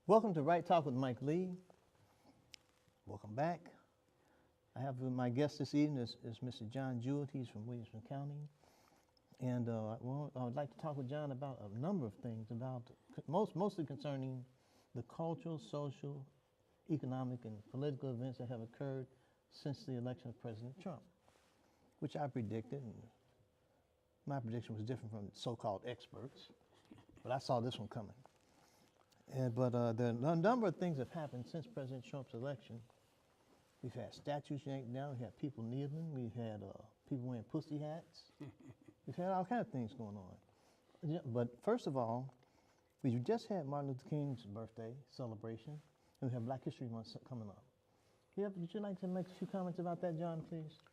Welcome to Right Talk with Mike Lee. Welcome back. I have my guest this evening is Mr. Jon Jewitt. He's from Williamson County. And I would like to talk with Jon about a number of things, about mostly concerning the cultural, social, economic, and political events that have occurred since the election of President Trump, which I predicted. And my prediction was different from so-called experts, but I saw this one coming. But there are a number of things that have happened since President Trump's election. We've had statues yanked down. We had people kneeling. We've had people wearing pussy hats. We've had all kinds of things going on. But first of all, we just had Martin Luther King's birthday celebration, and we have Black History Month coming up. Would you like to make a few comments about that, Jon, please?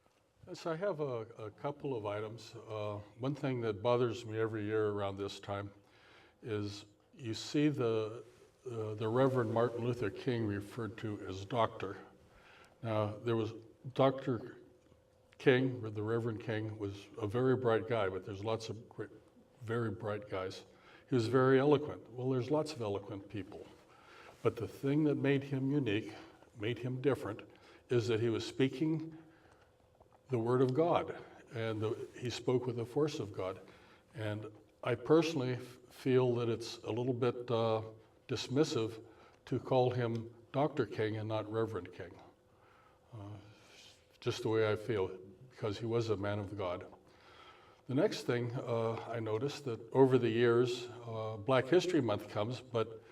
Yes, I have a couple of items. One thing that bothers me every year around this time is you see the Reverend Martin Luther King referred to as doctor. Now, there was Dr. King, or the Reverend King, was a very bright guy, but there's lots of very bright guys. He was very eloquent. Well, there's lots of eloquent people. But the thing that made him unique, made him different, is that he was speaking the Word of God, and he spoke with the force of God. And I personally feel that it's a little bit dismissive to call him Dr. King and not Reverend King. Just the way I feel, because he was a man of God. The next thing I noticed that over the years, Black History Month comes, but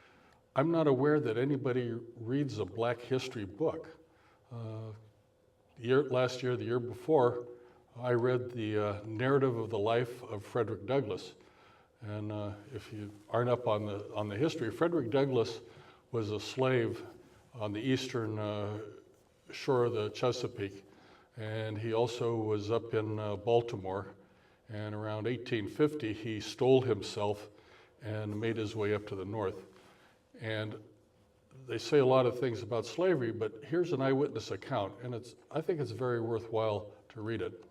I'm not aware that anybody reads a Black history book. Last year, the year before, I read the narrative of the life of Frederick Douglass. And if you aren't up on the history, Frederick Douglass was a slave on the eastern shore of the Chesapeake, and he also was up in Baltimore. And around 1850, he stole himself and made his way up to the north. And they say a lot of things about slavery, but here's an eyewitness account, and I think it's very worthwhile to read it.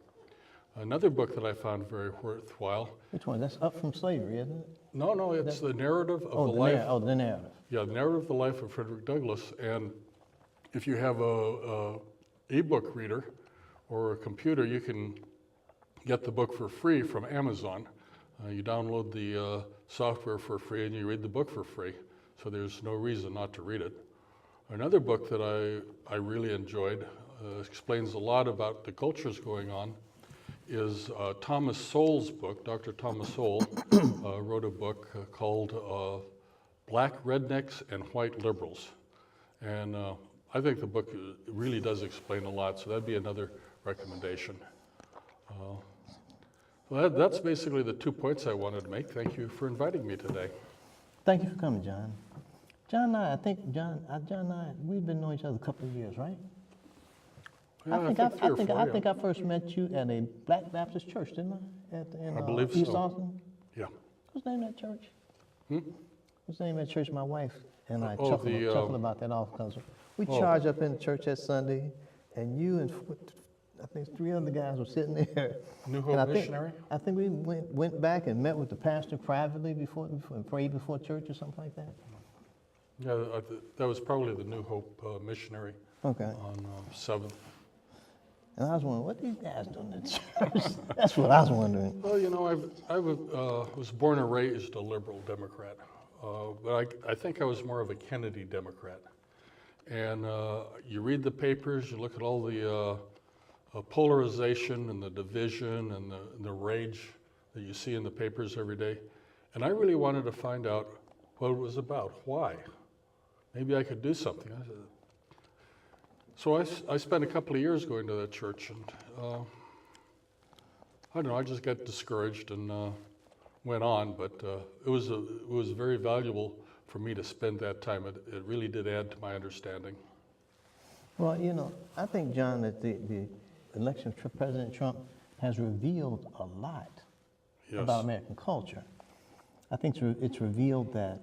Another book that I found very worthwhile. Which one? That's Up from Slavery, isn't it? No, it's the narrative of the life. The narrative. Yeah, the narrative of the life of Frederick Douglass. And if you have a e-book reader or a computer, you can get the book for free from Amazon. You download the software for free and you read the book for free. So there's no reason not to read it. Another book that I really enjoyed, explains a lot about the cultures going on, is Thomas Sowell's book. Dr. Thomas Sowell wrote a book called Black Rednecks and White Liberals. And I think the book really does explain a lot, so that'd be another recommendation. Well, that's basically the 2 points I wanted to make. Thank you for inviting me today. Thank you for coming, Jon. Jon and I, we've been knowing each other a couple of years, right? Yeah, I think I first met you at a Black Baptist church, didn't I? I believe East so. Austin? Yeah. What's the name of that church? Hmm? What's the name of that church? My wife and I Oh, chuckle about that often because we charged up in the church that Sunday, and you and I think 3 other guys were sitting there. New Hope Missionary? I think we went back and met with the pastor privately and prayed before church or something like that. Yeah, that was probably the New Hope Missionary. Okay. On 7th. And I was wondering, what these guys doing in church? That's what I was wondering. Well, you know, I was born and raised a liberal Democrat, but I think I was more of a Kennedy Democrat. And you read the papers, you look at all polarization and the division and the rage that you see in the papers every day. And I really wanted to find out what it was about. Why? Maybe I could do something. So I spent a couple of years going to that church, and I don't know, I just got discouraged and went on, but it was very valuable for me to spend that time. It really did add to my understanding. Well, you know, I think, John, that the election of President Trump has revealed a lot about American culture. I think it's revealed that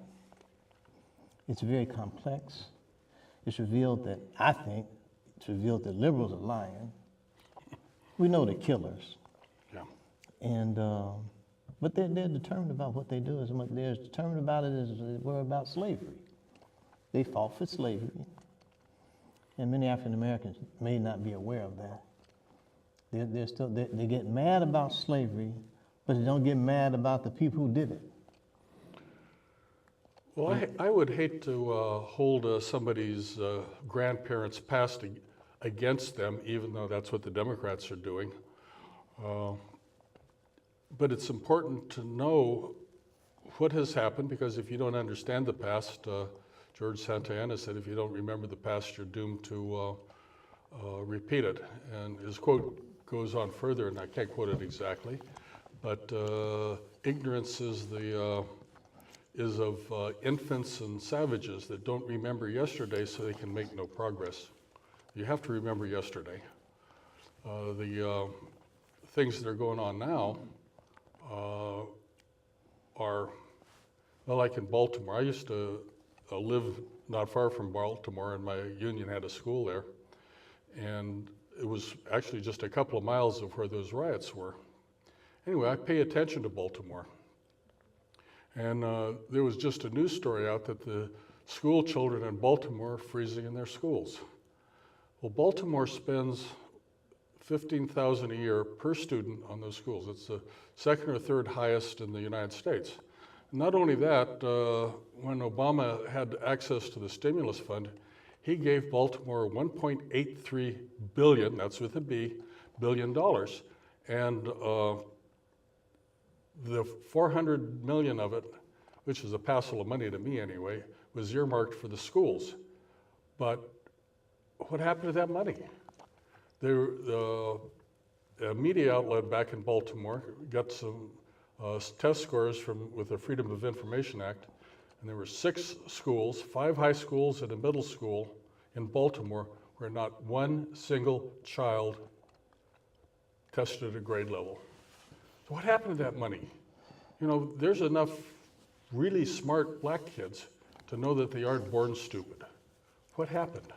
it's very complex. It's revealed that, I think, it's revealed that liberals are lying. We know they're killers. Yeah. And, but they're determined about what they do. As much they're as determined about it as they were about slavery. They fought for slavery. And many African Americans may not be aware of that. They get mad about slavery, but they don't get mad about the people who did it. Well, I would hate to hold somebody's grandparents' past against them, even though that's what the Democrats are doing. But it's important to know what has happened, because if you don't understand the past, George Santayana said, if you don't remember the past, you're doomed to repeat it. And his quote goes on further, and I can't quote it exactly, but ignorance is of infants and savages that don't remember yesterday, so they can make no progress. You have to remember yesterday. The things that are going on now are, well, like in Baltimore. I used to live not far from Baltimore, and my union had a school there. And it was actually just a couple of miles of where those riots were. Anyway, I pay attention to Baltimore. And there was just a news story out that the school children in Baltimore are freezing in their schools. Well, Baltimore spends $15,000 a year per student on those schools. It's the second or third highest in the United States. Not only that, when Obama had access to the stimulus fund, he gave Baltimore $1.83 billion, that's with a B, billion dollars. And the $400 million of it, which is a passel of money to me anyway, was earmarked for the schools. But what happened to that money? The media outlet back in Baltimore got some test scores with the Freedom of Information Act, and there were 6 schools, 5 high schools and a middle school in Baltimore where not one single child tested at a grade level. So what happened to that money? You know, there's enough really smart black kids to know that they aren't born stupid. What happened?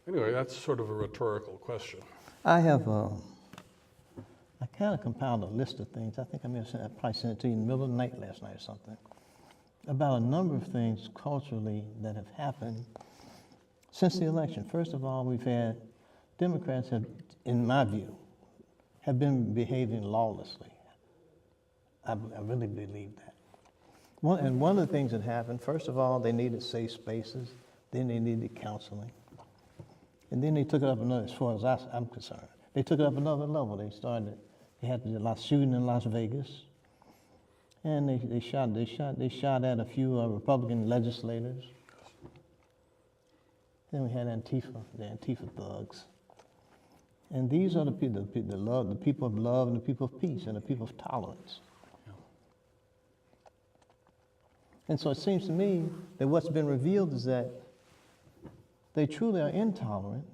Anyway, that's sort of a rhetorical question. I kind of compiled a list of things. I think I probably sent it to you in the middle of the night last night or something, about a number of things culturally that have happened since the election. First of all, we've had Democrats have, in my view, have been behaving lawlessly. I really believe that. One of the things that happened, first of all, they needed safe spaces, then they needed counseling. And then they took it up another, as far as I'm concerned, they took it up another level. They had a lot of shooting in Las Vegas, and they shot at a few Republican legislators. Then we had Antifa, the Antifa thugs. And these are the people of love and the people of peace and the people of tolerance. Yeah. And so it seems to me that what's been revealed is that they truly are intolerant.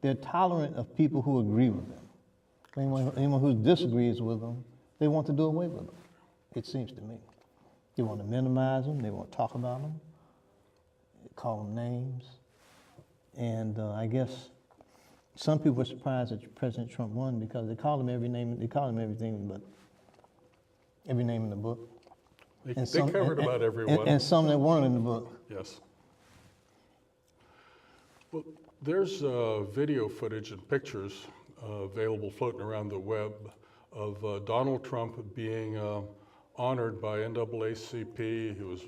They're tolerant of people who agree with them. Anyone who disagrees with them, they want to do away with them, it seems to me. They want to minimize them. They want to talk about them, call them names. And I guess some people were surprised that President Trump won because they called him every name. They called him everything but every name in the book. They covered about everyone. And some that weren't in the book. Yes. Well, there's video footage and pictures available floating around the web of Donald Trump being honored by NAACP. He was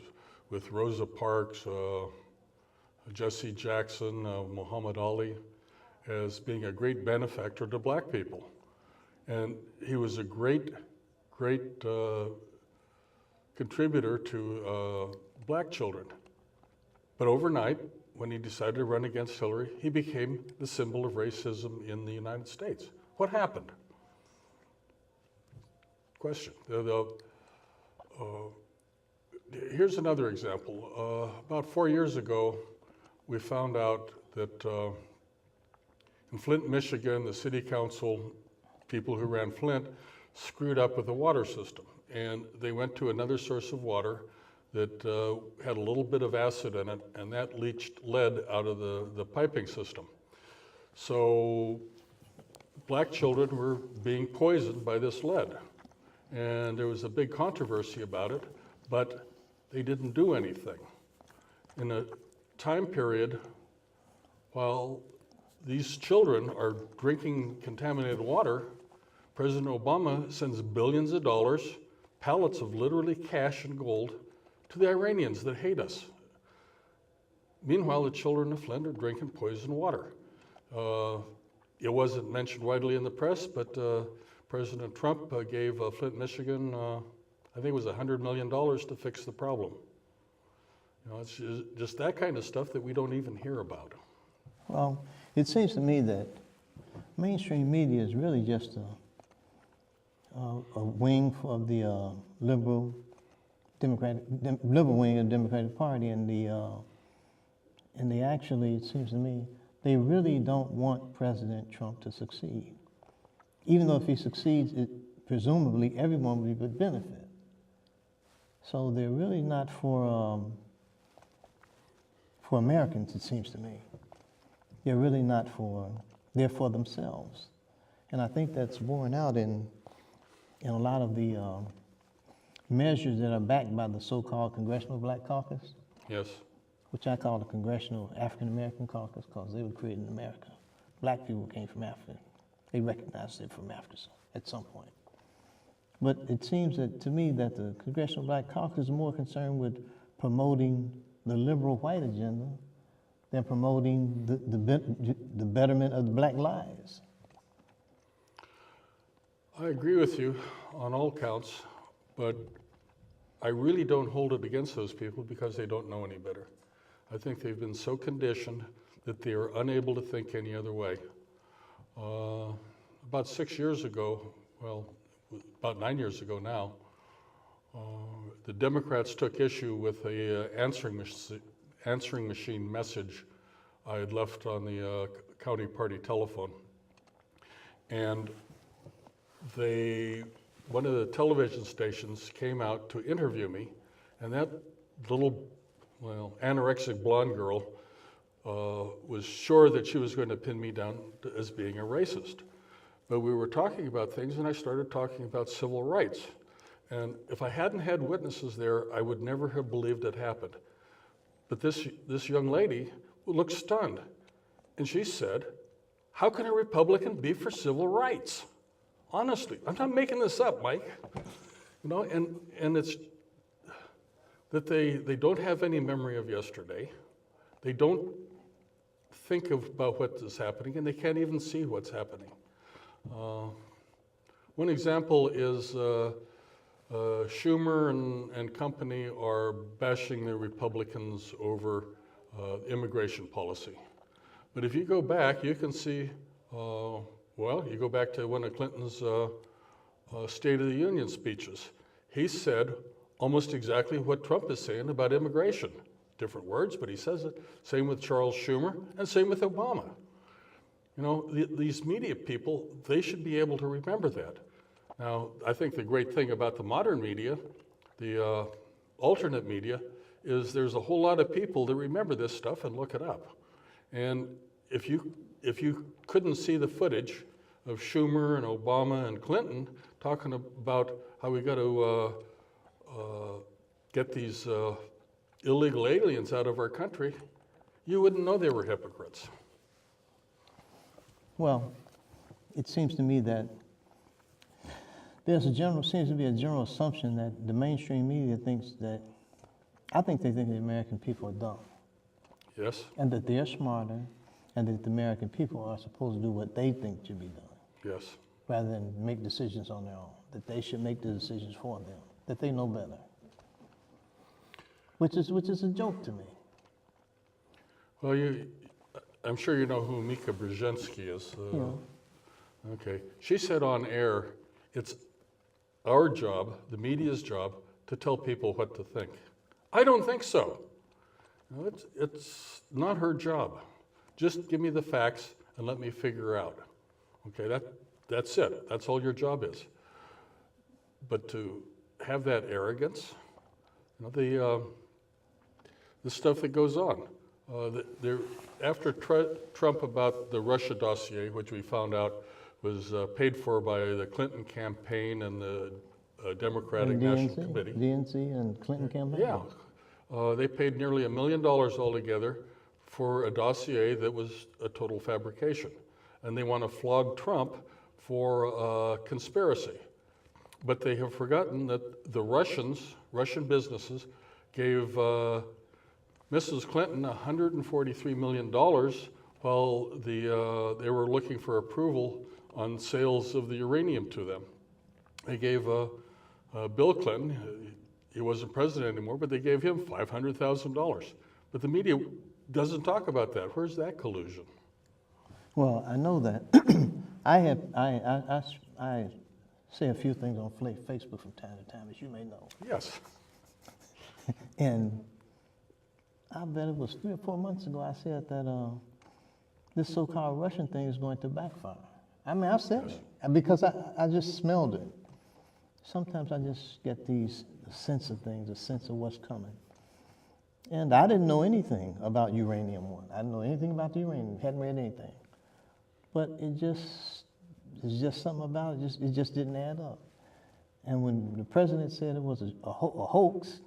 with Rosa Parks, Jesse Jackson, Muhammad Ali. as being a great benefactor to black people. And he was a great contributor to black children. But overnight, when he decided to run against Hillary, he became the symbol of racism in the United States. What happened? Question. Here's another example. About 4 years ago, we found out that in Flint, Michigan, the city council people who ran Flint screwed up with the water system. And they went to another source of water that had a little bit of acid in it, and that leached lead out of the piping system. So black children were being poisoned by this lead. And there was a big controversy about it, but they didn't do anything. In a time period while these children are drinking contaminated water, President Obama sends billions of dollars, pallets of literally cash and gold, to the Iranians that hate us. Meanwhile, the children of Flint are drinking poisoned water. It wasn't mentioned widely in the press, but President Trump gave Flint, Michigan, I think it was $100 million to fix the problem. You know, it's just that kind of stuff that we don't even hear about. Well, it seems to me that mainstream media is really just a wing of the liberal wing of the Democratic Party, and they actually, it seems to me, they really don't want President Trump to succeed. Even though if he succeeds, presumably everyone would benefit. So they're really not for Americans, it seems to me. They're really not they're for themselves. And I think that's borne out in a lot of the measures that are backed by the so-called Congressional Black Caucus. Yes. Which I call the Congressional African American Caucus, because they were created in America. Black people came from Africa. They recognized it from Africa at some point. But it seems that to me that the Congressional Black Caucus is more concerned with promoting the liberal white agenda than promoting the betterment of the black lives. I agree with you on all counts, but I really don't hold it against those people because they don't know any better. I think they've been so conditioned that they are unable to think any other way. About 6 years ago, well, about 9 years ago now, the Democrats took issue with a answering machine message I had left on the county party telephone. And one of the television stations came out to interview me, and that little, anorexic blonde girl was sure that she was going to pin me down as being a racist. But we were talking about things, and I started talking about civil rights. And if I hadn't had witnesses there, I would never have believed it happened. But this young lady looked stunned, and she said, "How can a Republican be for civil rights?" Honestly, I'm not making this up, Mike. You know, and it's that they don't have any memory of yesterday. They don't think about what is happening, and they can't even see what's happening. One example is Schumer and company are bashing the Republicans over immigration policy. But if you go back, you can see, you go back to one of Clinton's State of the Union speeches. He said almost exactly what Trump is saying about immigration. Different words, but he says it. Same with Charles Schumer, and same with Obama. You know, these media people, they should be able to remember that. Now, I think the great thing about the modern media, the alternate media, is there's a whole lot of people that remember this stuff and look it up. And if you couldn't see the footage of Schumer and Obama and Clinton talking about how we got to get these illegal aliens out of our country, you wouldn't know they were hypocrites. Well, it seems to me that seems to be a general assumption that the mainstream media I think they think the American people are dumb. Yes. And that they're smarter, and that the American people are supposed to do what they think should be done, Yes. rather than make decisions on their own, that they should make the decisions for them, that they know better. Which is a joke to me. Well, I'm sure you know who Mika Brzezinski is. Yeah. Okay. She said on air, it's our job, the media's job, to tell people what to think. I don't think so. No, it's not her job. Just give me the facts and let me figure out. Okay, that's it. That's all your job is. But to have that arrogance, you know, the stuff that goes on. After Trump about the Russia dossier, which we found out was paid for by the Clinton campaign and the Democratic National Committee. DNC and Clinton campaign? Yeah. They paid nearly $1 million altogether for a dossier that was a total fabrication. And they want to flog Trump for conspiracy. But they have forgotten that the Russian businesses gave Mrs. Clinton $143 million while they were looking for approval on sales of the uranium to them. They gave Bill Clinton, he wasn't president anymore, but they gave him $500,000. But the media doesn't talk about that. Where's that collusion? Well, I know that. I say a few things on Facebook from time to time, as you may know. Yes. And I bet it was 3 or 4 months ago I said that this so-called Russian thing is going to backfire. I mean, I've said it because I just smelled it. Sometimes I just get the sense of things, the sense of what's coming. And I didn't know anything about Uranium One. I didn't know anything about the uranium, hadn't read anything. But it's just something about it, it just didn't add up. And when the president said it was a hoax,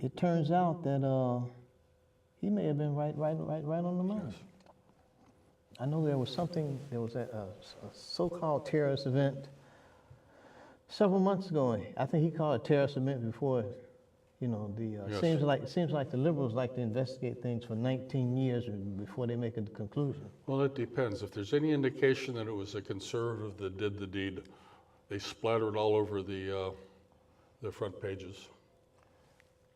it turns out that he may have been right on the money. Yes. I know there was a so-called terrorist event several months ago. I think he called it a terrorist event before, you know, Yes. Seems like the liberals like to investigate things for 19 years before they make a conclusion. Well, it depends. If there's any indication that it was a conservative that did the deed, they splattered all over the front pages.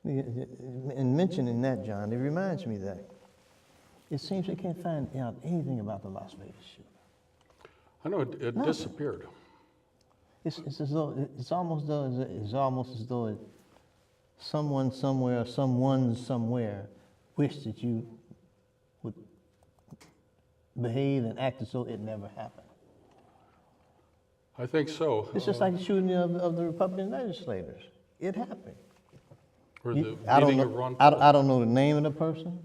And mentioning that, John, it reminds me that it seems they can't find out anything about the Las Vegas shooting. I know it disappeared. It's as though as though someone somewhere, someone somewhere, wished that you would behave and act as though it never happened. I think so. It's just like the shooting of the Republican legislators. It happened. Or the I don't meeting know. of Ron Paul. I don't know the name of the person.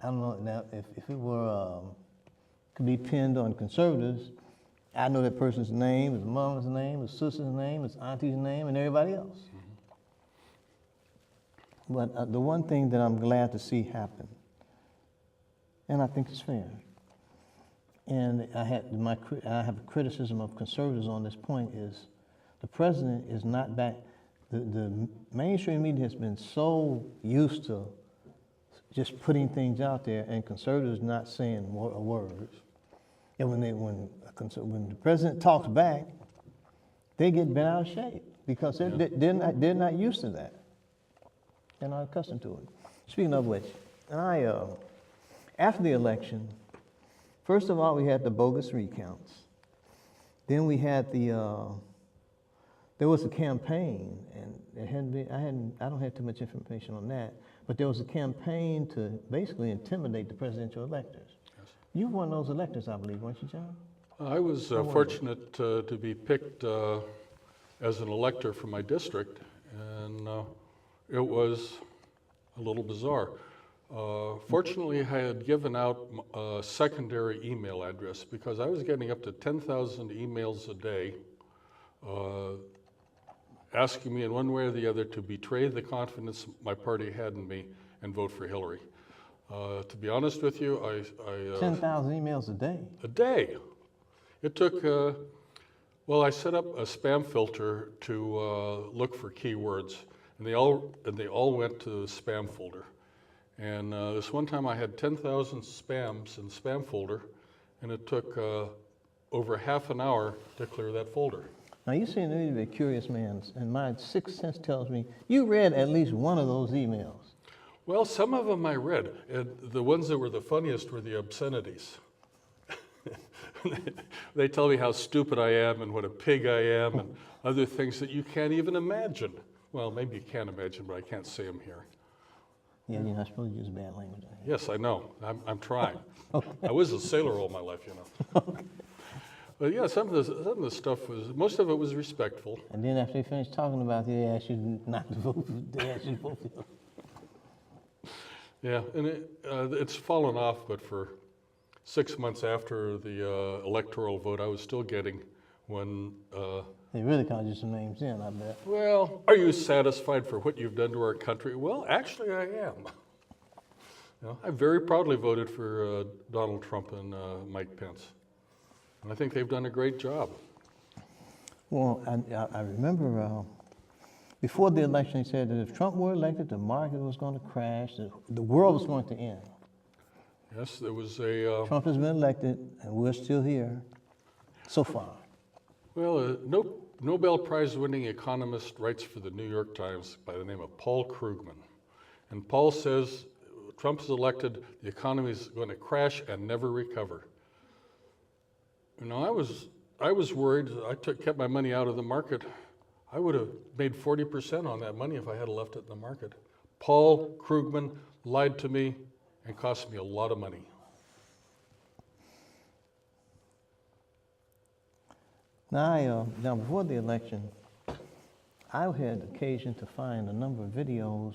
I don't know now if it were could be pinned on conservatives. I know that person's name, his mom's name, his sister's name, his auntie's name, and everybody else. Mm-hmm. But the one thing that I'm glad to see happen, and I think it's fair, and I have a criticism of conservatives on this point, is the president is not back. The mainstream media has been so used to just putting things out there, and conservatives not saying a word. And when the president talks back, they get bent out of shape because they're not used to that. They're not accustomed to it. Speaking of which, and after the election, first of all we had the bogus recounts. Then we had there was a campaign, and I don't have too much information on that, but there was a campaign to basically intimidate the presidential electors. Yes. You were one of those electors, I believe, weren't you, John? I was fortunate to be picked as an elector for my district, and it was a little bizarre. Fortunately, I had given out a secondary email address because I was getting up to 10,000 emails a day asking me in one way or the other to betray the confidence my party had in me and vote for Hillary. To be honest with you, I 10,000 emails a day? A day. It took, I set up a spam filter to look for keywords, and they all went to the spam folder. And this one time I had 10,000 spams in the spam folder, and it took over half an hour to clear that folder. Now, you seem to me to be a curious man, and my sixth sense tells me you read at least one of those emails. Well, some of them I read, and the ones that were the funniest were the obscenities. They tell me how stupid I am and what a pig I am and other things that you can't even imagine. Well, maybe you can imagine, but I can't say them here. Yeah, you're not supposed to use bad language. Yes, I know. I'm trying. Okay. I was a sailor all my life, you know. Okay. But yeah, some of the stuff was, most of it was respectful. And then after they finished talking about it, they asked you not to vote. They asked you to vote for them. Yeah, and it's fallen off, but for 6 months after the electoral vote, I was still getting when... They really called you some names then, I bet. Well, are you satisfied for what you've done to our country? Well, actually, I am. You know, I very proudly voted for Donald Trump and Mike Pence. And I think they've done a great job. Well, I remember before the election, they said that if Trump were elected, the market was going to crash, the world was going to end. Yes, there was a... Trump has been elected, and we're still here so far. Well, a Nobel Prize-winning economist writes for the New York Times by the name of Paul Krugman. And Paul says, Trump's elected, the economy is going to crash and never recover. You know, I was worried. I kept my money out of the market. I would have made 40% on that money if I had left it in the market. Paul Krugman lied to me and cost me a lot of money. Now, before the election, I had occasion to find a number of videos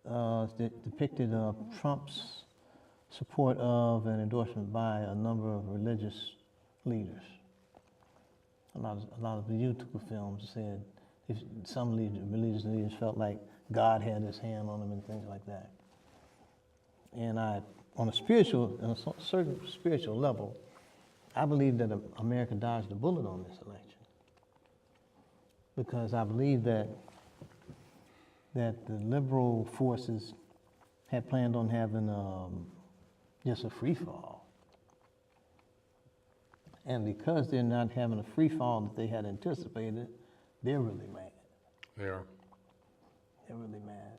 that depicted Trump's support of and endorsement by a number of religious leaders. A lot of the YouTube films said if some religious leaders felt like God had his hand on them and things like that. And on a certain spiritual level, I believe that America dodged a bullet on this election, because I believe that the liberal forces had planned on having just a free fall. And because they're not having a free fall that they had anticipated, they're really mad. They are. They're really mad.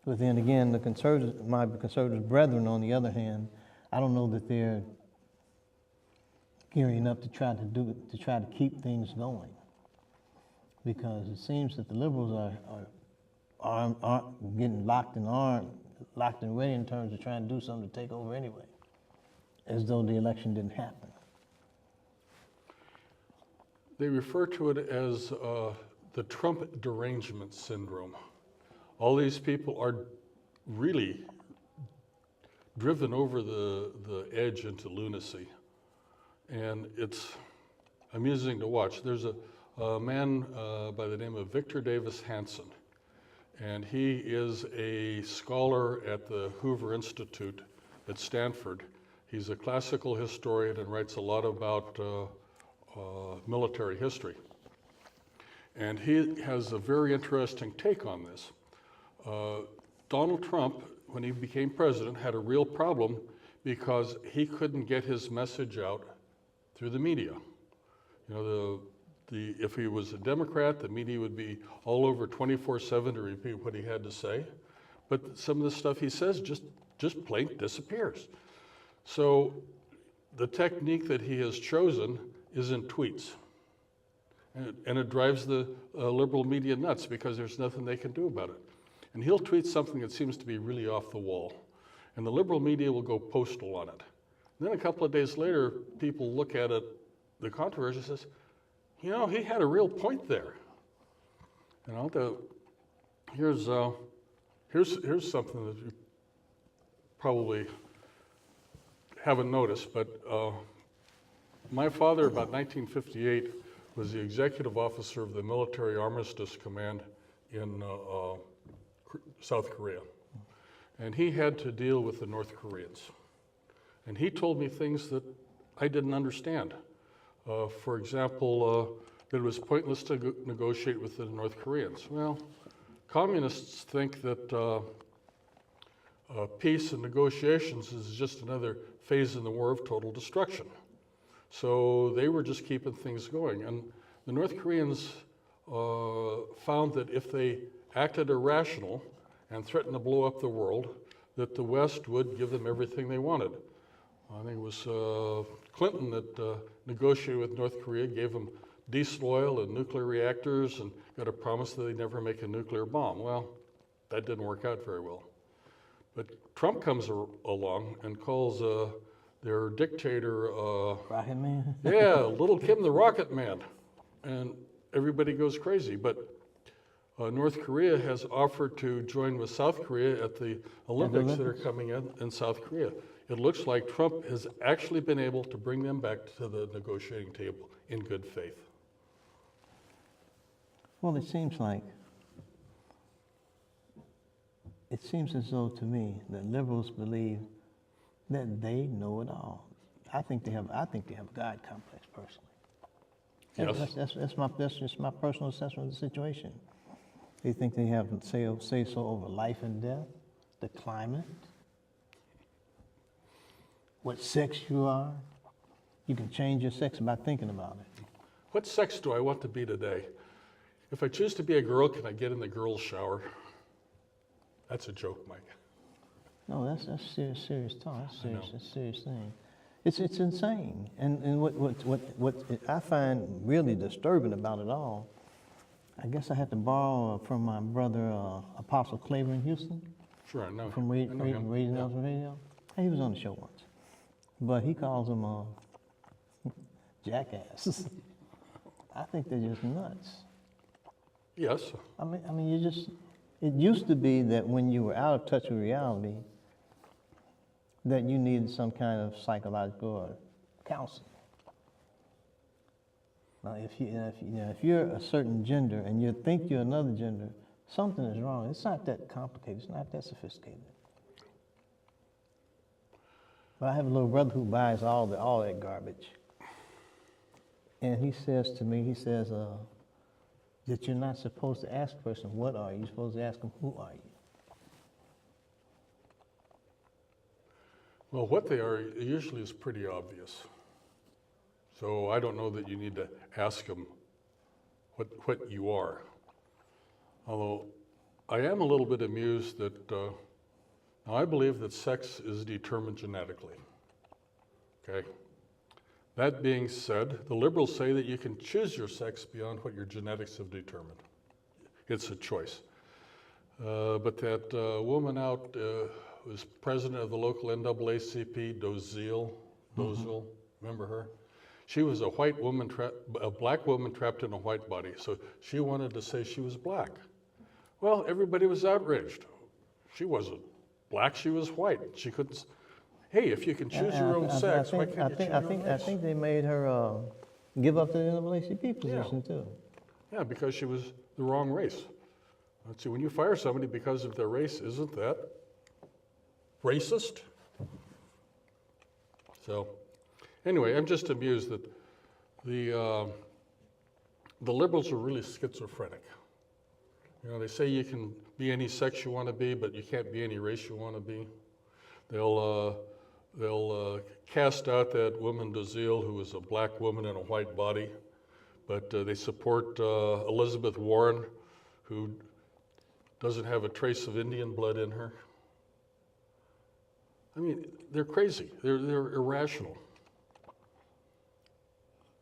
But then again, my conservative brethren, on the other hand, I don't know that they're gearing up to try to keep things going, because it seems that the liberals are getting locked and ready in terms of trying to do something to take over anyway, as though the election didn't happen. They refer to it as the Trump derangement syndrome. All these people are really driven over the edge into lunacy. And it's amusing to watch. There's a man by the name of Victor Davis Hanson, and he is a scholar at the Hoover Institute at Stanford. He's a classical historian and writes a lot about military history. And he has a very interesting take on this. Donald Trump, when he became president, had a real problem because he couldn't get his message out through the media. You know, if he was a Democrat, the media would be all over 24/7 to repeat what he had to say. But some of the stuff he says just plain disappears. So the technique that he has chosen is in tweets. And it drives the liberal media nuts, because there's nothing they can do about it. And he'll tweet something that seems to be really off the wall, and the liberal media will go postal on it. Then a couple of days later, people look at it, the controversy says, you know, he had a real point there. You know, here's something that you probably haven't noticed, but my father, about 1958, was the executive officer of the Military Armistice Command in South Korea. And he had to deal with the North Koreans. And he told me things that I didn't understand. For example, that it was pointless to negotiate with the North Koreans. Well, communists think that peace and negotiations is just another phase in the war of total destruction. So they were just keeping things going. And the North Koreans found that if they acted irrational and threatened to blow up the world, that the West would give them everything they wanted. I think it was Clinton that negotiated with North Korea, gave them diesel oil and nuclear reactors, and got a promise that they'd never make a nuclear bomb. Well, that didn't work out very well. But Trump comes along and calls their dictator, Rocket Man? yeah, Little Kim the Rocket Man. And everybody goes crazy. But North Korea has offered to join with South Korea at the Olympics that are coming in South Korea. It looks like Trump has actually been able to bring them back to the negotiating table in good faith. Well, it seems as though to me that liberals believe that they know it all. I think they have a God complex personally. Yes. That's just my personal assessment of the situation. They think they have say so over life and death, the climate, what sex you are. You can change your sex by thinking about it. What sex do I want to be today? If I choose to be a girl, can I get in the girls' shower? That's a joke, Mike. No, that's serious talk. That's a serious thing. It's insane. And what I find really disturbing about it all, I guess I had to borrow from my brother Apostle Claver in Houston. Sure, I know. From Raising Elder Radio. He was on the show once, but he calls them jackasses. I think they're just nuts. Yes. I mean, it used to be that when you were out of touch with reality, that you needed some kind of psychological or counseling. Now, if you're a certain gender and you think you're another gender, something is wrong. It's not that complicated. It's not that sophisticated. But I have a little brother who buys all that garbage, and he says to me, that you're not supposed to ask a person, what are you? You're supposed to ask them, who are you? Well, what they are usually is pretty obvious. So I don't know that you need to ask them what you are. Although I am a little bit amused that now I believe that sex is determined genetically. Okay? That being said, the liberals say that you can choose your sex beyond what your genetics have determined. It's a choice. But that woman out was president of the local NAACP, Doziel, remember her? She was a white woman, a black woman trapped in a white body. So she wanted to say she was black. Well, everybody was outraged. She wasn't black, she was white. She couldn't. Hey, if you can choose your own sex, why can't you choose your own race? I think they made her give up the NAACP position too. Yeah, because she was the wrong race. Let's see, when you fire somebody because of their race, isn't that racist? So, anyway, I'm just amused that the liberals are really schizophrenic. You know, they say you can be any sex you want to be, but you can't be any race you want to be. They'll cast out that woman Doziel, who is a black woman in a white body, but they support Elizabeth Warren, who doesn't have a trace of Indian blood in her. I mean, they're crazy. They're irrational.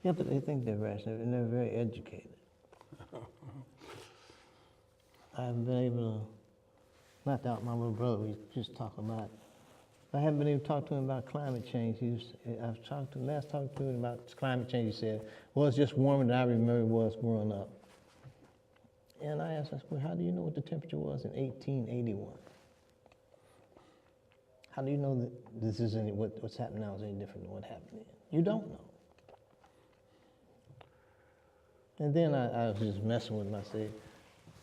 Yeah, but they think they're rational, and they're very educated. I've been able to, not doubt my little brother, we just talk about, I haven't been able to talk to him about climate change. Last talked to him about climate change, he said, well, it's just warmer than I remember it was growing up. And I asked, well, how do you know what the temperature was in 1881? How do you know that this is what's happening now is any different than what happened then? You don't know. And then I was just messing with him. I said,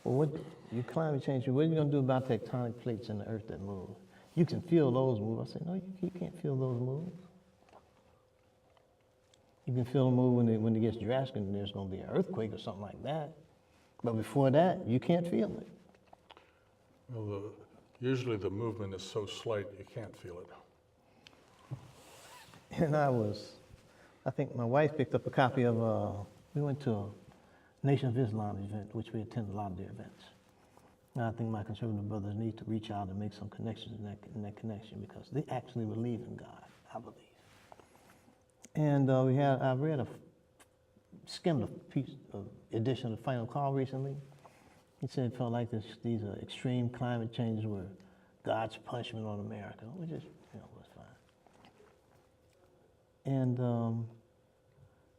well, your climate change, what are you going to do about tectonic plates in the earth that move? You can feel those move. I said, no, you can't feel those moves. You can feel them move when it gets drastic and there's going to be an earthquake or something like that. But before that, you can't feel it. Well, usually the movement is so slight you can't feel it. And I think my wife picked up a copy of, we went to a Nation of Islam event, which we attend a lot of their events. And I think my conservative brothers need to reach out and make some connections in that connection, because they actually believe in God, I believe. And I skimmed a piece of edition of the Final Call recently. He said it felt like these are extreme climate changes were God's punishment on America, which is, was fine. And,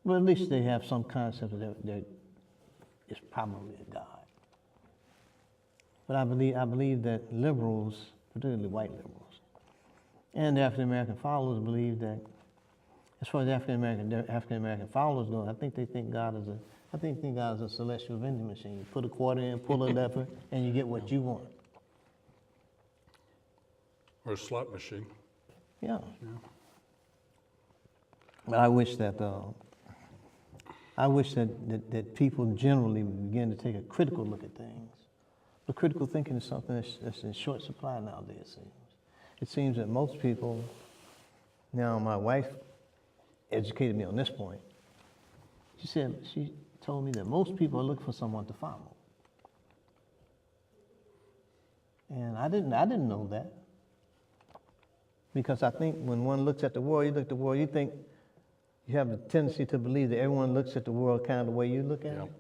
well, at least they have some concept that there is probably a God. But I believe that liberals, particularly white liberals, and African American followers believe that, as far as African American followers go, I think God is a celestial vending machine. You put a quarter in, pull a lever, and you get what you want. Or a slot machine. Yeah. But I wish that people generally begin to take a critical look at things. But critical thinking is something that's in short supply nowadays, it seems. It seems that most people, now my wife educated me on this point. She told me that most people are looking for someone to follow. And I didn't know that. Because I think when one looks at the world, you think you have a tendency to believe that everyone looks at the world kind of the way you look at it.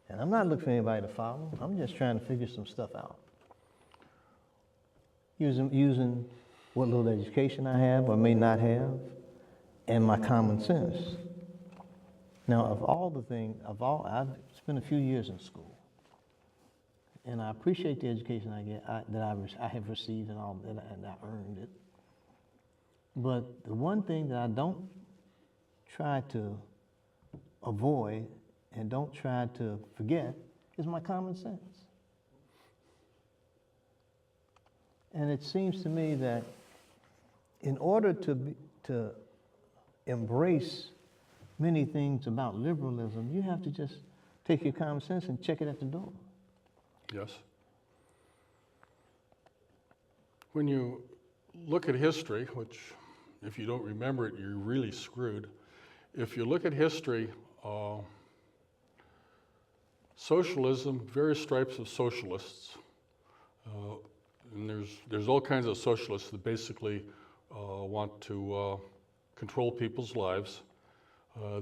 And I'm not looking for anybody to follow. I'm just trying to figure some stuff out. Using what little education I have or may not have, and my common sense. Now, I've spent a few years in school, and I appreciate the education I have received and I earned it. But the one thing that I don't try to avoid and don't try to forget is my common sense. And it seems to me that in order to embrace many things about liberalism, you have to just take your common sense and check it at the door. Yes. When you look at history, which if you don't remember it, you're really screwed. If you look at history, socialism, various stripes of socialists, and there's all kinds of socialists that basically want to control people's lives.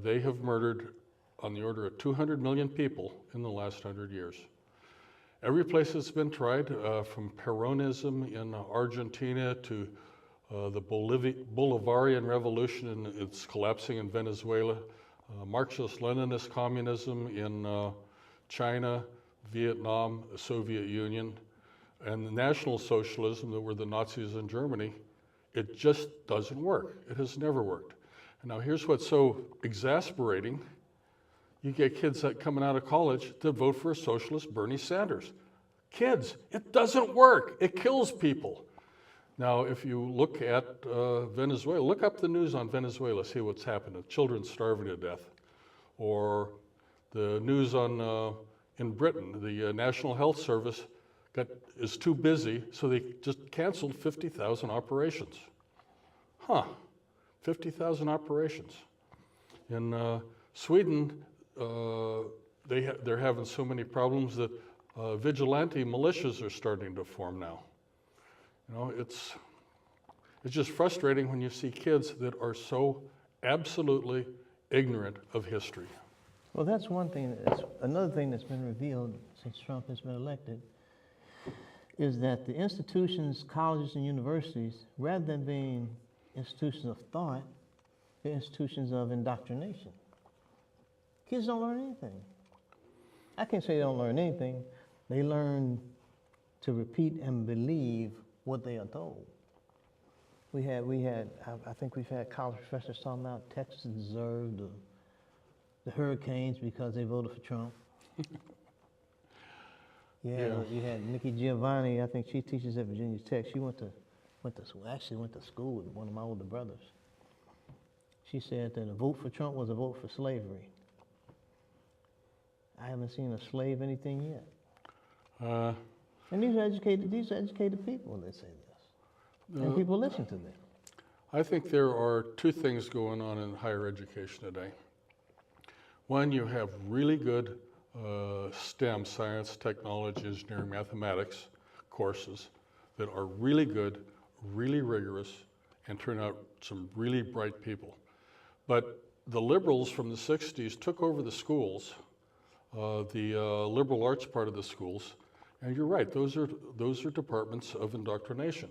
They have murdered on the order of 200 million people in the last 100 years. Every place it's been tried, from Peronism in Argentina to the Bolivarian Revolution and its collapsing in Venezuela, Marxist-Leninist communism in China, Vietnam, the Soviet Union, and the National Socialism that were the Nazis in Germany, it just doesn't work. It has never worked. And now here's what's so exasperating. You get kids that coming out of college that vote for a socialist Bernie Sanders. Kids, it doesn't work. It kills people. Now, if you look at Venezuela, look up the news on Venezuela, see what's happening. Children starving to death. Or the news on in Britain, the National Health Service is too busy, so they just canceled 50,000 operations. 50,000 operations. In Sweden, they're having so many problems that vigilante militias are starting to form now. It's just frustrating when you see kids that are so absolutely ignorant of history. Well, that's one thing. Another thing that's been revealed since Trump has been elected is that the institutions, colleges and universities, rather than being institutions of thought, they're institutions of indoctrination. Kids don't learn anything. I can't say they don't learn anything. They learn to repeat and believe what they are told. I think we've had college professors talking about Texas deserved the hurricanes because they voted for Trump. You had Nikki Giovanni, I think she teaches at Virginia Tech. She went to school with one of my older brothers. She said that a vote for Trump was a vote for slavery. I haven't seen a slave anything yet. And these are educated people that say this. And people listen to them. I think there are two things going on in higher education today. One, you have really good STEM, science, technology, engineering, mathematics courses that are really good, really rigorous, and turn out some really bright people. But the liberals from the 60s took over the schools, the liberal arts part of the schools, and you're right, those are departments of indoctrination.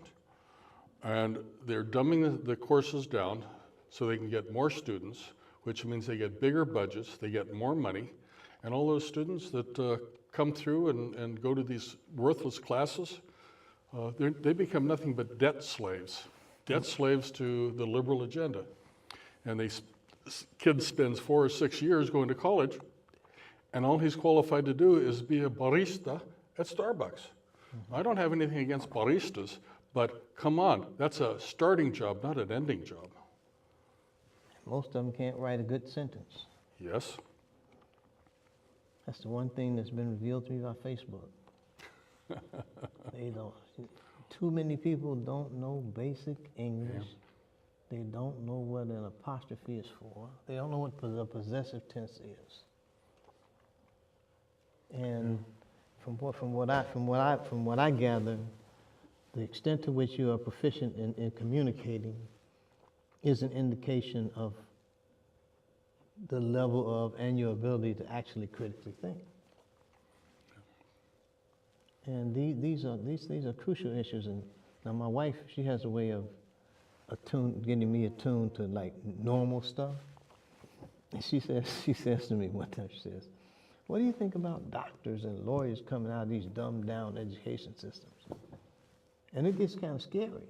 And they're dumbing the courses down so they can get more students, which means they get bigger budgets, they get more money, and all those students that come through and go to these worthless classes, they become nothing but debt slaves to the liberal agenda. And kid spends 4 or 6 years going to college, and all he's qualified to do is be a barista at Starbucks. I don't have anything against baristas, but come on, that's a starting job, not an ending job. Most of them can't write a good sentence. Yes. That's the one thing that's been revealed to me by Facebook. They don't. Too many people don't know basic English. Yeah. They don't know what an apostrophe is for. They don't know what a possessive tense is. And from what I gather, the extent to which you are proficient in communicating is an indication of the level of and your ability to actually critically think. And these are crucial issues. And now my wife, she has a way of getting me attuned to like normal stuff. And she says to me one time, she says, "What do you think about doctors and lawyers coming out of these dumbed down education systems?" And it gets kind of scary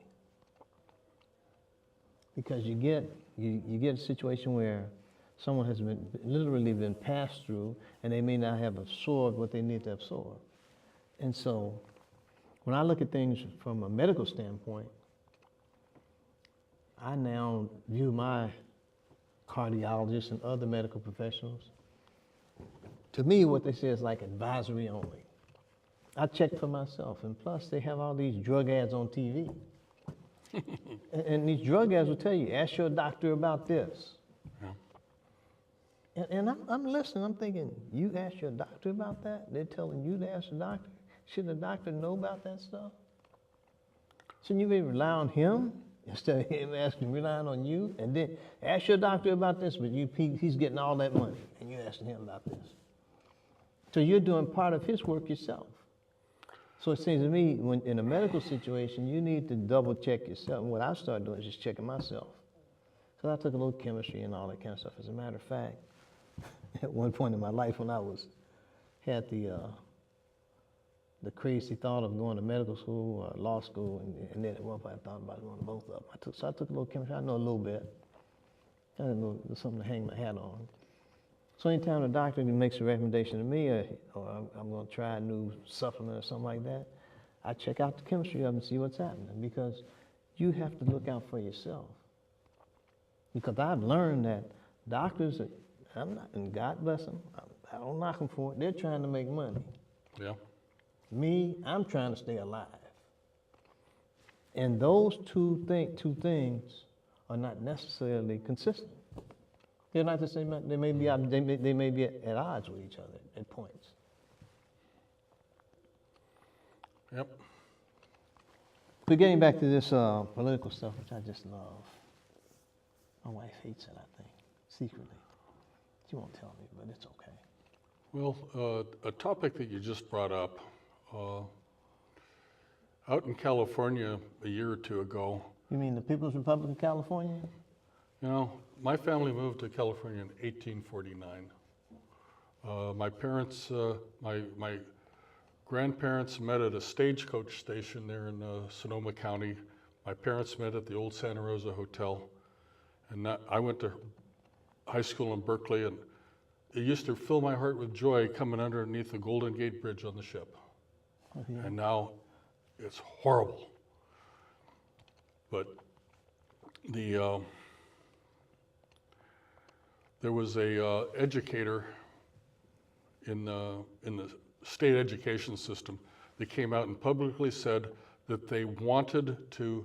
because you get a situation where someone has literally been passed through, and they may not have absorbed what they need to absorb. And so, when I look at things from a medical standpoint, I now view my cardiologists and other medical professionals. To me, what they say is like advisory only. I check for myself, and plus they have all these drug ads on TV. and these drug ads will tell you, ask your doctor about this. Yeah. And I'm listening, I'm thinking, you ask your doctor about that? They're telling you to ask the doctor? Shouldn't the doctor know about that stuff? Shouldn't you be rely on him instead of him relying on you? And then ask your doctor about this, but he's getting all that money, and you're asking him about this. So you're doing part of his work yourself. So it seems to me, when in a medical situation, you need to double check yourself. And what I started doing is just checking myself. So I took a little chemistry and all that kind of stuff. As a matter of fact, at one point in my life when I had the crazy thought of going to medical school or law school, and then at one point I thought about going to both of them. So I took a little chemistry. I know a little bit. I didn't know something to hang my hat on. So anytime the doctor makes a recommendation to me, or I'm going to try a new supplement or something like that, I check out the chemistry of it and see what's happening, because you have to look out for yourself. Because I've learned that doctors, and God bless them, I don't knock them for it, they're trying to make money. Yeah. Me, I'm trying to stay alive. And those two things are not necessarily consistent. They're not the same. They may be at odds with each other at points. Yep. But getting back to this political stuff, which I just love. My wife hates it, I think, secretly. She won't tell me, but it's okay. Well, a topic that you just brought up, out in California a year or two ago. You mean the People's Republic of California? You know, my family moved to California in 1849. My parents, my grandparents met at a stagecoach station there in Sonoma County. My parents met at the old Santa Rosa Hotel. And I went to high school in Berkeley, and it used to fill my heart with joy coming underneath the Golden Gate Bridge on the ship. Oh, yeah. And now it's horrible. But there was a educator in the state education system They came out and publicly said that they wanted to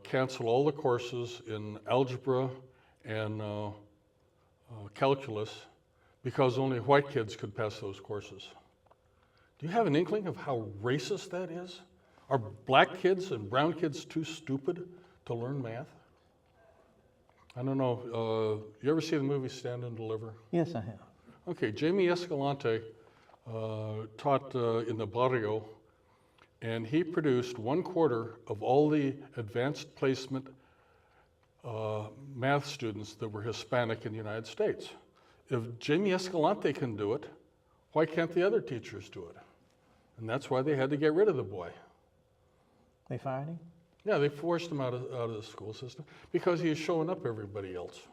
cancel all the courses in algebra and calculus because only white kids could pass those courses. Do you have an inkling of how racist that is? Are black kids and brown kids too stupid to learn math? I don't know. You ever see the movie Stand and Deliver? Yes, I have. Okay, Jamie Escalante taught in the barrio, and he produced 1/4 of all the advanced placement math students that were Hispanic in the United States. If Jamie Escalante can do it, why can't the other teachers do it? And that's why they had to get rid of the boy. They fired him? Yeah, they forced him out of the school system because he is showing up everybody else.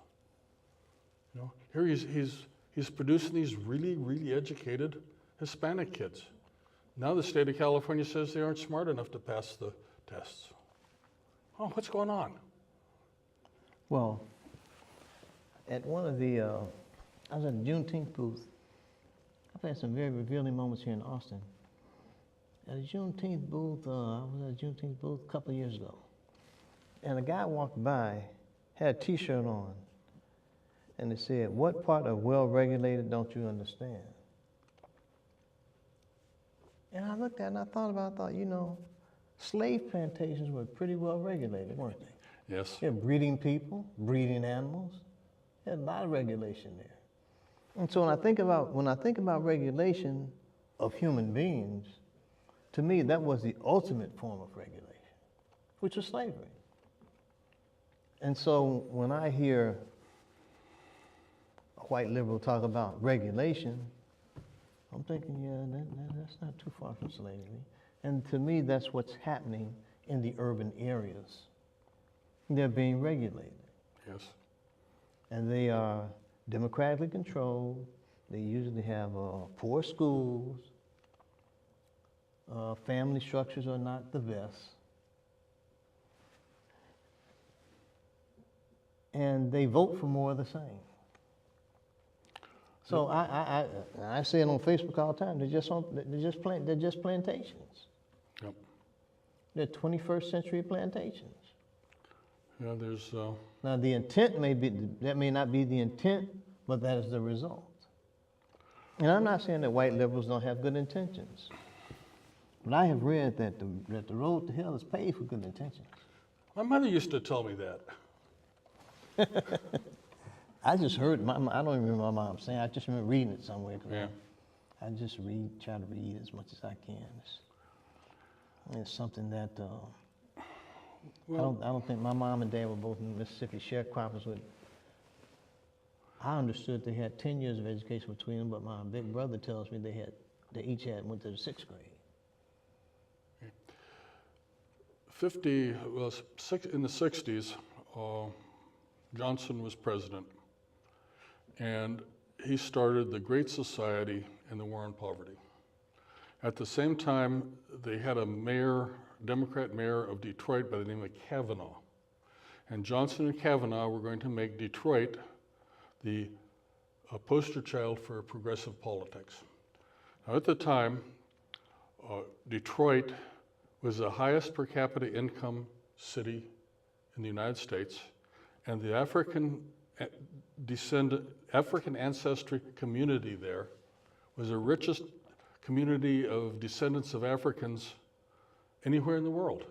You know, here he's producing these really, really educated Hispanic kids. Now the state of California says they aren't smart enough to pass the tests. Oh, what's going on? Well, at one of the, I was at the Juneteenth booth. I've had some very revealing moments here in Austin. At a Juneteenth booth, I was at a Juneteenth booth a couple of years ago. And a guy walked by, had a t-shirt on, and it said, "What part of well-regulated don't you understand?" And I looked at it and I thought about it, I thought, you know, slave plantations were pretty well regulated, weren't they? Yes. They had breeding people, breeding animals. They had a lot of regulation there. And so when I think about regulation of human beings, to me that was the ultimate form of regulation, which was slavery. And so when I hear a white liberal talk about regulation, I'm thinking, yeah, that's not too far from slavery. And to me, that's what's happening in the urban areas. They're being regulated. Yes. And they are democratically controlled. They usually have poor schools. Family structures are not the best. And they vote for more of the same. So I say it on Facebook all the time. They're just plantations. Yep. They're 21st century plantations. Yeah, there's. Now the intent may not be the intent, but that is the result. And I'm not saying that white liberals don't have good intentions, but I have read that the road to hell is paved with good intentions. My mother used to tell me that. I just heard, I don't even remember my mom saying, I just remember reading it somewhere. Yeah. I just try to read as much as I can. It's something that Well, I don't think my mom and dad were both Mississippi sharecroppers. I understood they had 10 years of education between them, but my big brother tells me they each went to the 6th grade. In the 60s, Johnson was president, and he started the Great Society and the War on Poverty. At the same time, they had a Democrat mayor of Detroit by the name of Kavanaugh. And Johnson and Kavanaugh were going to make Detroit the poster child for progressive politics. Now, at the time, Detroit was the highest per capita income city in the United States, and the African ancestry community there was the richest community of descendants of Africans anywhere in the world.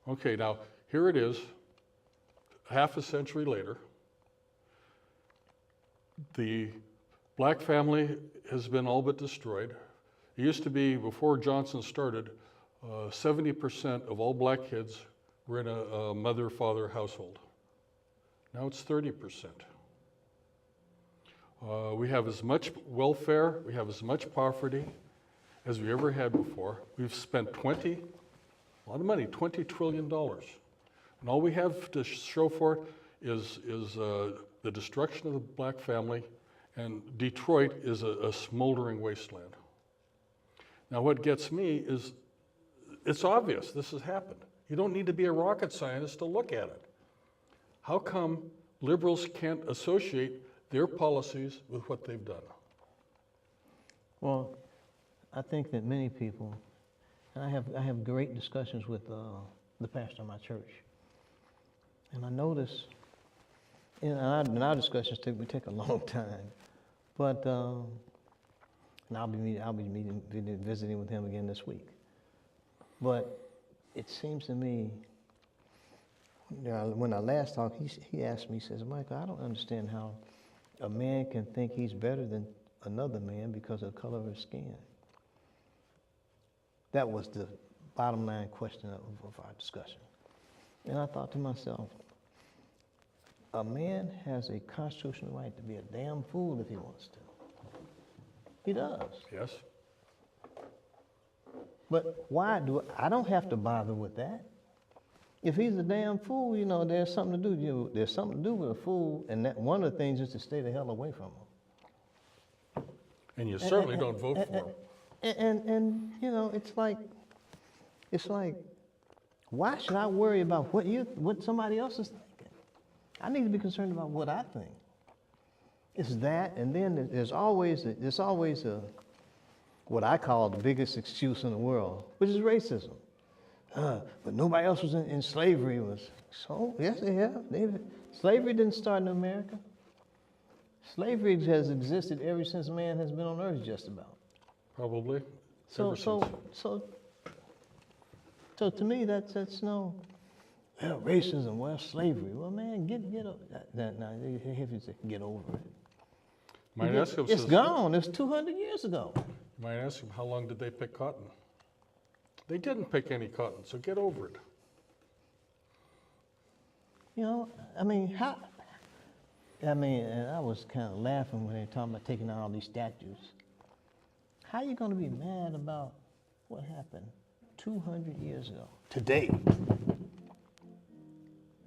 Okay, now here it is, half a century later. The black family has been all but destroyed. It used to be, before Johnson started, 70% of all black kids were in a mother-father household. Now it's 30%. We have as much welfare, we have as much poverty as we ever had before. We've spent a lot of money, $20 trillion. And all we have to show for it is the destruction of the black family, and Detroit is a smoldering wasteland. Now what gets me is, it's obvious this has happened. You don't need to be a rocket scientist to look at it. How come liberals can't associate their policies with what they've done? Well, I think that many people, and I have great discussions with the pastor of my church, and I notice, and our discussions take a long time, but and I'll be visiting with him again this week. But it seems to me, when I last talked, he asked me, he says, Michael, I don't understand how a man can think he's better than another man because of the color of his skin. That was the bottom line question of our discussion. And I thought to myself, a man has a constitutional right to be a damn fool if he wants to. He does. Yes. But why I don't have to bother with that. If he's a damn fool, there's something to do. There's something to do with a fool, and that one of the things is to stay the hell away from him. And you certainly don't vote for him. And it's like, why should I worry about what somebody else is thinking? I need to be concerned about what I think. It's that, and then there's always what I call the biggest excuse in the world, which is racism. But nobody else was in slavery. So yes, they have. Slavery didn't start in America. Slavery has existed ever since man has been on earth, just about. Probably. So to me, that's no. Well, racism, well, slavery. Well, man, get over that. Now, if you say get over it. It's gone. It's 200 years ago. You might ask him, how long did they pick cotton? They didn't pick any cotton, so get over it. And I was kind of laughing when they were talking about taking out all these statues. How are you going to be mad about what happened 200 years ago? Today.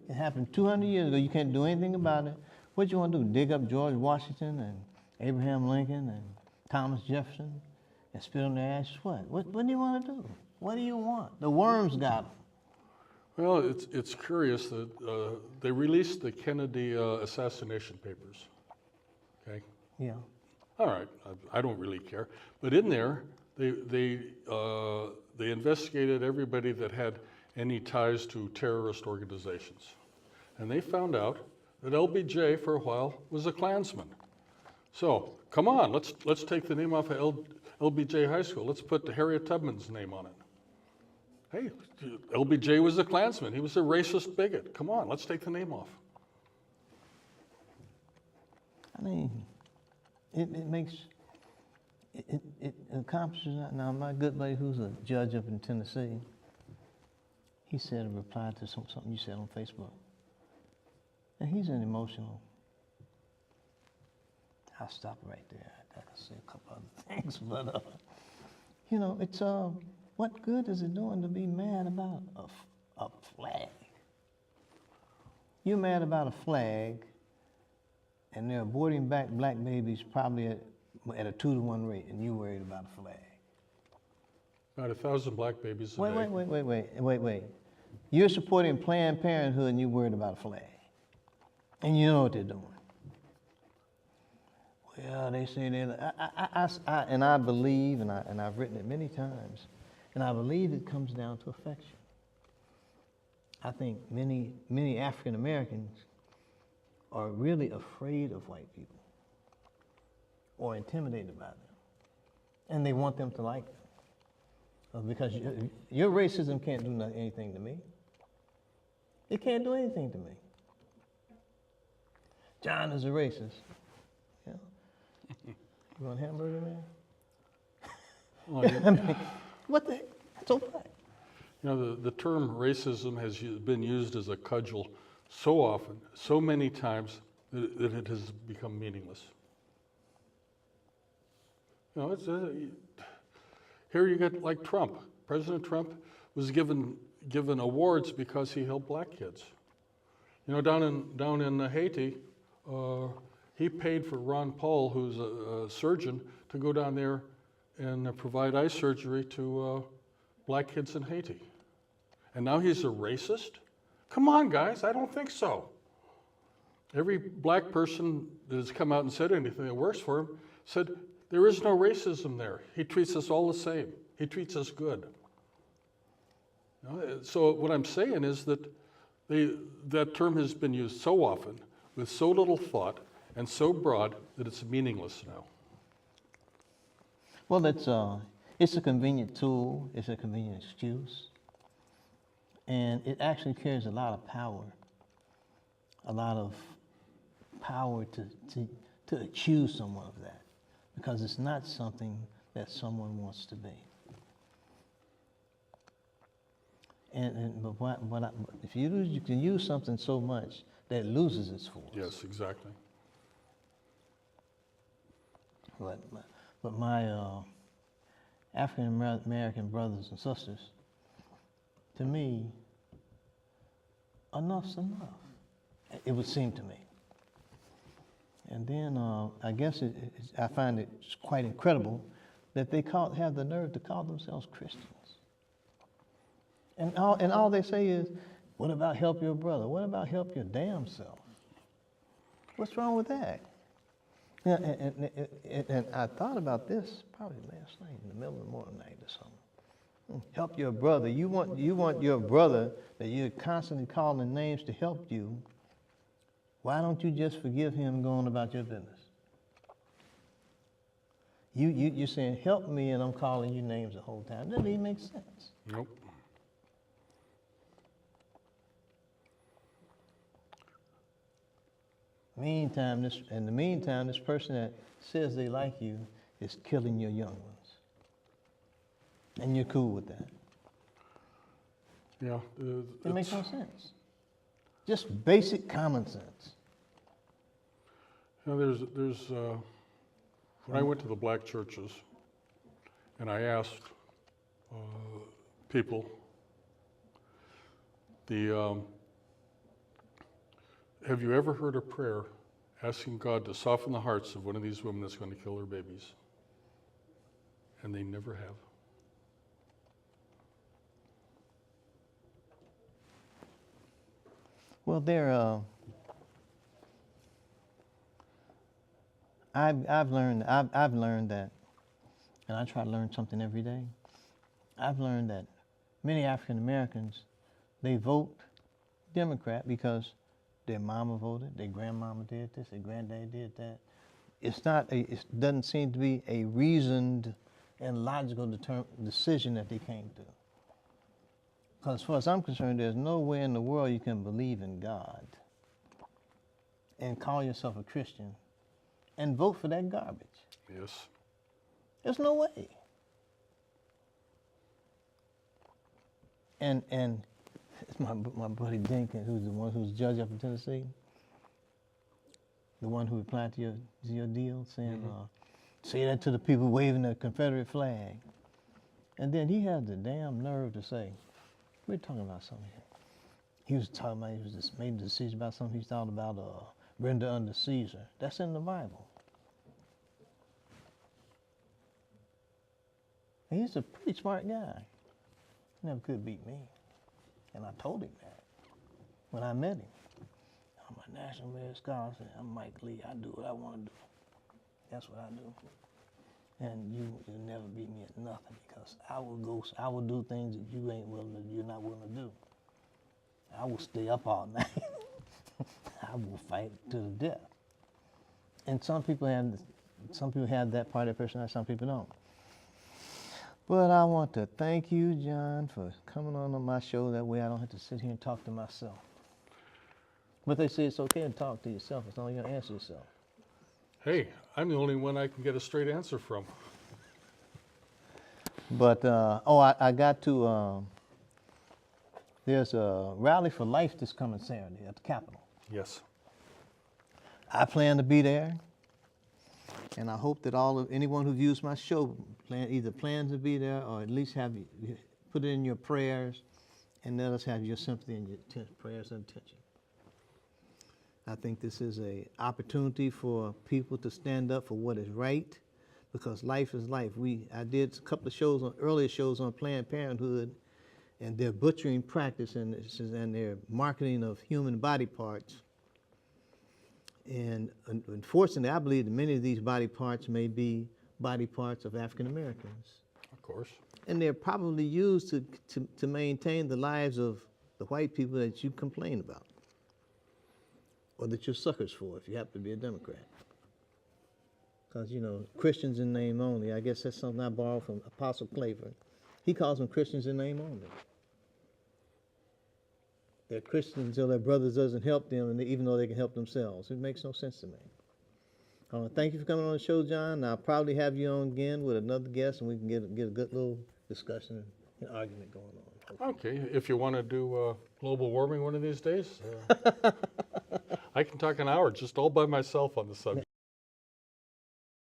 It happened 200 years ago. You can't do anything about it. What you want to do, dig up George Washington and Abraham Lincoln and Thomas Jefferson and spit on their ashes? What do you want to do? What do you want? The worms got them. Well, it's curious that they released the Kennedy assassination papers. Okay. Yeah. All right. I don't really care, but in there they investigated everybody that had any ties to terrorist organizations, and they found out that LBJ for a while was a Klansman. So come on, let's take the name off of LBJ High School. Let's put Harriet Tubman's name on it. Hey, LBJ was a Klansman. He was a racist bigot. Come on, let's take the name off. I mean, it accomplishes that. Now, my good buddy who's a judge up in Tennessee, he said a reply to something you said on Facebook. And he's an emotional. I'll stop right there. I can say a couple other things, but it's what good is it doing to be mad about a flag? You're mad about a flag, and they're aborting back black babies probably at a 2-to-1 rate, and you're worried about a flag. About 1,000 black babies a day. Wait. You're supporting Planned Parenthood, and you're worried about a flag, and you know what they're doing. Well, they say and I believe, and I've written it many times, and I believe it comes down to affection. I think many African Americans are really afraid of white people or intimidated by them, and they want them to like them. Because your racism can't do anything to me. It can't do anything to me. John is a racist. Yeah. You want a hamburger, man? Well, I mean, what the heck? So what? The term racism has been used as a cudgel so often, so many times, that it has become meaningless. Here you get like Trump. President Trump was given awards because he helped black kids. Down in Haiti, he paid for Ron Paul, who's a surgeon, to go down there and provide eye surgery to black kids in Haiti. And now he's a racist? Come on, guys, I don't think so. Every black person that has come out and said anything that works for him said, There is no racism there. He treats us all the same. He treats us good. You know, so what I'm saying is that that term has been used so often, with so little thought, and so broad that it's meaningless now. Well, it's a convenient tool. It's a convenient excuse. And it actually carries a lot of power to accuse someone of that, because it's not something that someone wants to be. But if you can use something so much that it loses its force. Yes, exactly. But my African American brothers and sisters, to me, enough's enough. It would seem to me. And then I guess I find it quite incredible that they have the nerve to call themselves Christians. And all they say is, what about help your brother? What about help your damn self? What's wrong with that? And I thought about this probably last night, in the middle of the morning night or something. Help your brother. You want your brother that you're constantly calling names to help you. Why don't you just forgive him and go on about your business? You're saying, help me, and I'm calling you names the whole time. That doesn't even make sense. Nope. In the meantime, this person that says they like you is killing your young ones. And you're cool with that. Yeah. It makes no sense. Just basic common sense. You know, there's when I went to the black churches and I asked people, have you ever heard a prayer asking God to soften the hearts of one of these women that's going to kill their babies? And they never have. Well, I've learned that, and I try to learn something every day. I've learned that many African Americans, they vote Democrat because their mama voted, their grandmama did this, their granddad did that. It doesn't seem to be a reasoned and logical decision that they came to. Because as far as I'm concerned, there's no way in the world you can believe in God and call yourself a Christian and vote for that garbage. Yes. There's no way. And it's my buddy Jenkins, who's the one who's judge up in Tennessee, the one who replied to your deal, saying, say that to the people waving the Confederate flag. And then he had the damn nerve to say, we're talking about something here. He was just made a decision about something he thought about render unto Caesar. That's in the Bible. And he's a pretty smart guy. Never could beat me. And I told him that when I met him. I'm a National Merit Scholar. I said, I'm Mike Lee. I do what I want to do. That's what I do. And you'll never beat me at nothing, because I will do things that you're not willing to do. I will stay up all night. I will fight to the death. And some people have that part of their personality, some people don't. But I want to thank you, John, for coming on my show. That way I don't have to sit here and talk to myself. But they say it's okay to talk to yourself as long as you don't answer yourself. Hey, I'm the only one I can get a straight answer from. But, I got to, there's a Rally for Life this coming Saturday at the Capitol. Yes. I plan to be there. And I hope that anyone who views my show either plans to be there or at least put it in your prayers, and let us have your sympathy and your prayers and attention. I think this is an opportunity for people to stand up for what is right, because life is life. I did a couple of earlier shows on Planned Parenthood and their butchering practice and their marketing of human body parts. And unfortunately, I believe that many of these body parts may be body parts of African Americans. Of course. And they're probably used to maintain the lives of the white people that you complain about, or that you're suckers for if you happen to be a Democrat. Because, you know, Christians in name only, I guess that's something I borrowed from Apostle Claver. He calls them Christians in name only. They're Christians until their brothers doesn't help them, and even though they can help themselves. It makes no sense to me. Thank you for coming on the show, John. I'll probably have you on again with another guest, and we can get a good little discussion and argument going on. Okay, if you want to do global warming one of these days, I can talk an hour just all by myself on the subject.